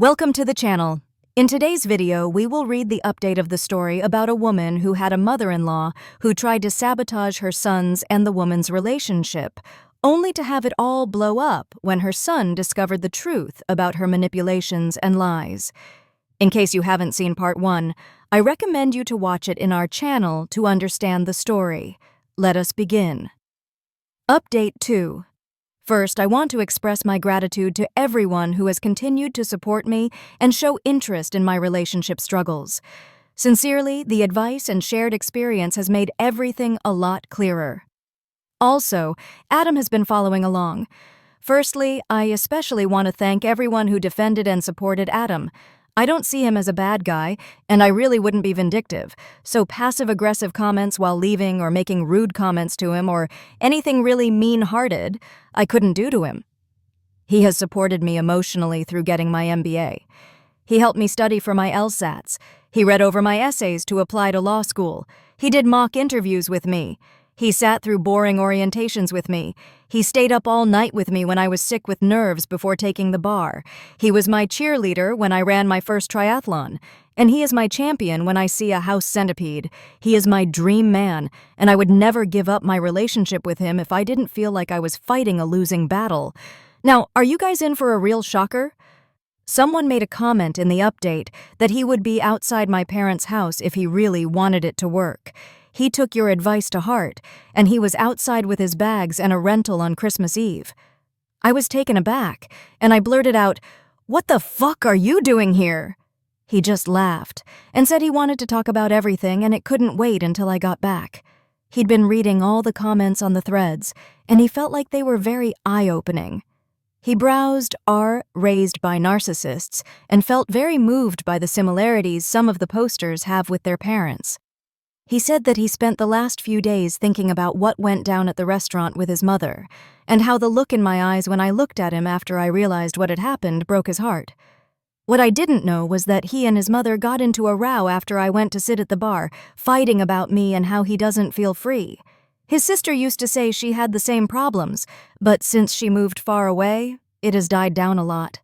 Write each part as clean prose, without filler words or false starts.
Welcome to the channel. In today's video, we will read the update of the story about a woman who had a mother-in-law who tried to sabotage her son's and the woman's relationship, only to have it all blow up when her son discovered the truth about her manipulations and lies. In case you haven't seen part 1, I recommend you to watch it in our channel to understand the story. Let us begin. Update 2. First, I want to express my gratitude to everyone who has continued to support me and show interest in my relationship struggles. Sincerely, the advice and shared experience has made everything a lot clearer. Also, Adam has been following along. Firstly, I especially want to thank everyone who defended and supported Adam. I don't see him as a bad guy, and I really wouldn't be vindictive, so passive-aggressive comments while leaving or making rude comments to him or anything really mean-hearted, I couldn't do to him. He has supported me emotionally through getting my MBA. He helped me study for my LSATs. He read over my essays to apply to law school. He did mock interviews with me. He sat through boring orientations with me. He stayed up all night with me when I was sick with nerves before taking the bar. He was my cheerleader when I ran my first triathlon. And he is my champion when I see a house centipede. He is my dream man, and I would never give up my relationship with him if I didn't feel like I was fighting a losing battle. Now, are you guys in for a real shocker? Someone made a comment in the update that he would be outside my parents' house if he really wanted it to work. He took your advice to heart, and he was outside with his bags and a rental on Christmas Eve. I was taken aback, and I blurted out, "What the fuck are you doing here?" He just laughed and said he wanted to talk about everything and it couldn't wait until I got back. He'd been reading all the comments on the threads, and he felt like they were very eye-opening. He browsed r raised by narcissists and felt very moved by the similarities some of the posters have with their parents. He said that he spent the last few days thinking about what went down at the restaurant with his mother, and how the look in my eyes when I looked at him after I realized what had happened broke his heart. What I didn't know was that he and his mother got into a row after I went to sit at the bar, fighting about me and how he doesn't feel free. His sister used to say she had the same problems, but since she moved far away, it has died down a lot.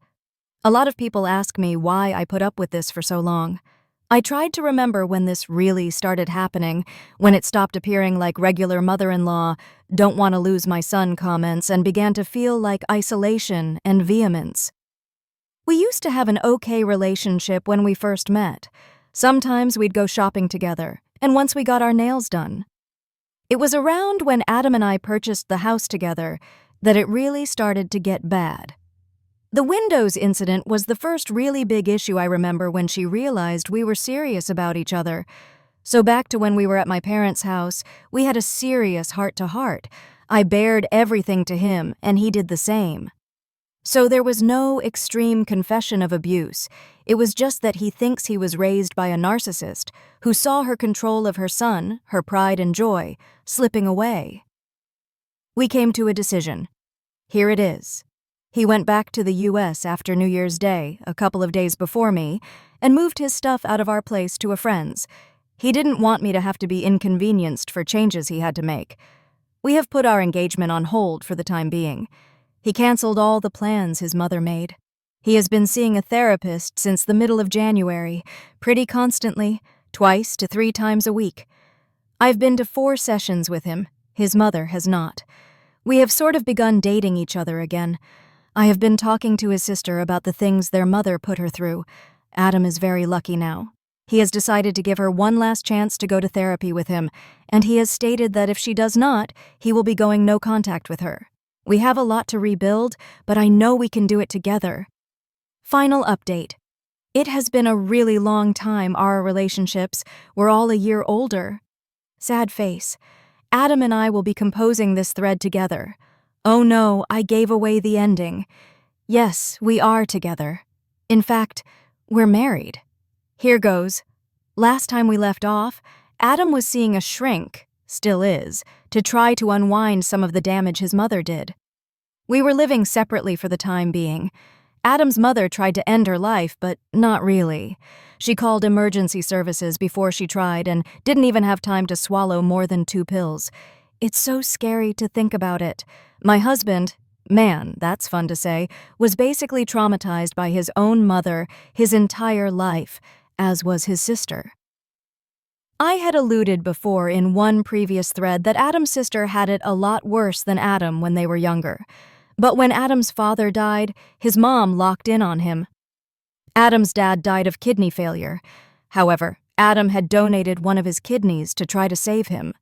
A lot of people ask me why I put up with this for so long. I tried to remember when this really started happening, when it stopped appearing like regular mother-in-law, don't want to lose my son comments and began to feel like isolation and vehemence. We used to have an okay relationship when we first met. Sometimes we'd go shopping together, and once we got our nails done. It was around when Adam and I purchased the house together that it really started to get bad. The windows incident was the first really big issue I remember when she realized we were serious about each other. So back to when we were at my parents' house, we had a serious heart-to-heart. I bared everything to him, and he did the same. So there was no extreme confession of abuse. It was just that he thinks he was raised by a narcissist who saw her control of her son, her pride and joy, slipping away. We came to a decision. Here it is. He went back to the U.S. after New Year's Day, a couple of days before me, and moved his stuff out of our place to a friend's. He didn't want me to have to be inconvenienced for changes he had to make. We have put our engagement on hold for the time being. He canceled all the plans his mother made. He has been seeing a therapist since the middle of January, pretty constantly, 2 to 3 times a week. I've been to 4 sessions with him. His mother has not. We have sort of begun dating each other again. I have been talking to his sister about the things their mother put her through. Adam is very lucky now. He has decided to give her one last chance to go to therapy with him, and he has stated that if she does not, he will be going no contact with her. We have a lot to rebuild, but I know we can do it together. Final update. It has been a really long time, our relationships. We're all a year older. Sad face. Adam and I will be composing this thread together. Oh no, I gave away the ending. Yes, we are together. In fact, we're married. Here goes. Last time we left off, Adam was seeing a shrink, still is, to try to unwind some of the damage his mother did. We were living separately for the time being. Adam's mother tried to end her life, but not really. She called emergency services before she tried and didn't even have time to swallow more than 2 pills. It's so scary to think about it. My husband, man, that's fun to say, was basically traumatized by his own mother his entire life, as was his sister. I had alluded before in one previous thread that Adam's sister had it a lot worse than Adam when they were younger. But when Adam's father died, his mom locked in on him. Adam's dad died of kidney failure. However, Adam had donated one of his kidneys to try to save him.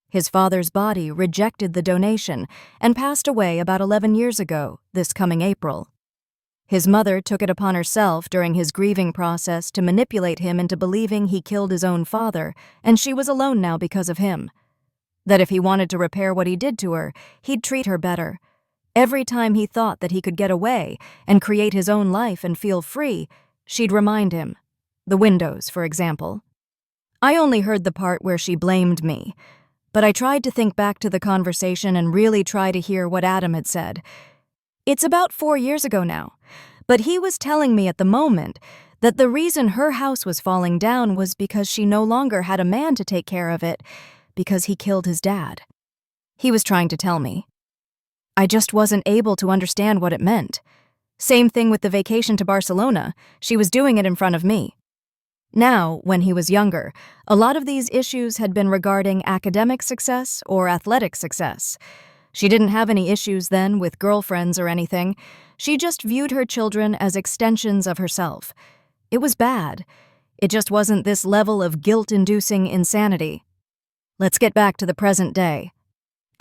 His father's body rejected the donation and passed away about 11 years ago, this coming April. His mother took it upon herself during his grieving process to manipulate him into believing he killed his own father, and she was alone now because of him. That if he wanted to repair what he did to her, he'd treat her better. Every time he thought that he could get away and create his own life and feel free, she'd remind him. The windows, for example. I only heard the part where she blamed me, but I tried to think back to the conversation and really try to hear what Adam had said. It's about 4 years ago now, but he was telling me at the moment that the reason her house was falling down was because she no longer had a man to take care of it, because he killed his dad. He was trying to tell me. I just wasn't able to understand what it meant. Same thing with the vacation to Barcelona. She was doing it in front of me. Now, when he was younger, a lot of these issues had been regarding academic success or athletic success. She didn't have any issues then with girlfriends or anything. She just viewed her children as extensions of herself. It was bad. It just wasn't this level of guilt-inducing insanity. Let's get back to the present day.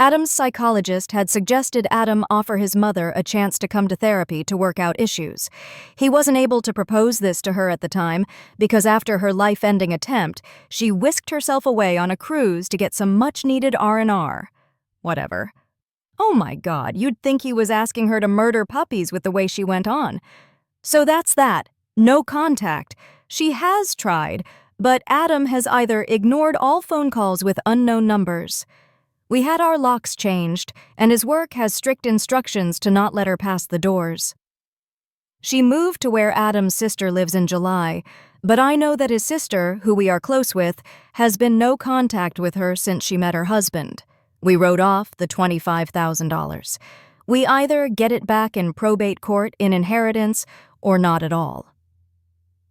Adam's psychologist had suggested Adam offer his mother a chance to come to therapy to work out issues. He wasn't able to propose this to her at the time because after her life-ending attempt, she whisked herself away on a cruise to get some much-needed R&R. Whatever. Oh my God, you'd think he was asking her to murder puppies with the way she went on. So that's that. No contact. She has tried, but Adam has either ignored all phone calls with unknown numbers. We had our locks changed, and his work has strict instructions to not let her pass the doors. She moved to where Adam's sister lives in July, but I know that his sister, who we are close with, has been no contact with her since she met her husband. We wrote off the $25,000. We either get it back in probate court in inheritance or not at all.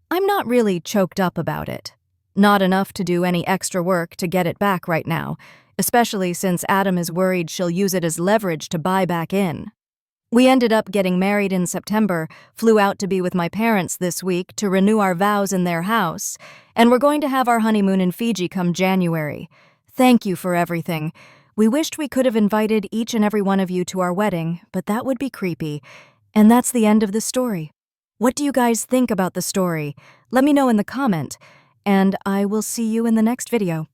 I'm not really choked up about it. Not enough to do any extra work to get it back right now, especially since Adam is worried she'll use it as leverage to buy back in. We ended up getting married in September, flew out to be with my parents this week to renew our vows in their house, and we're going to have our honeymoon in Fiji come January. Thank you for everything. We wished we could have invited each and every one of you to our wedding, but that would be creepy. And that's the end of the story. What do you guys think about the story? Let me know in the comment, and I will see you in the next video.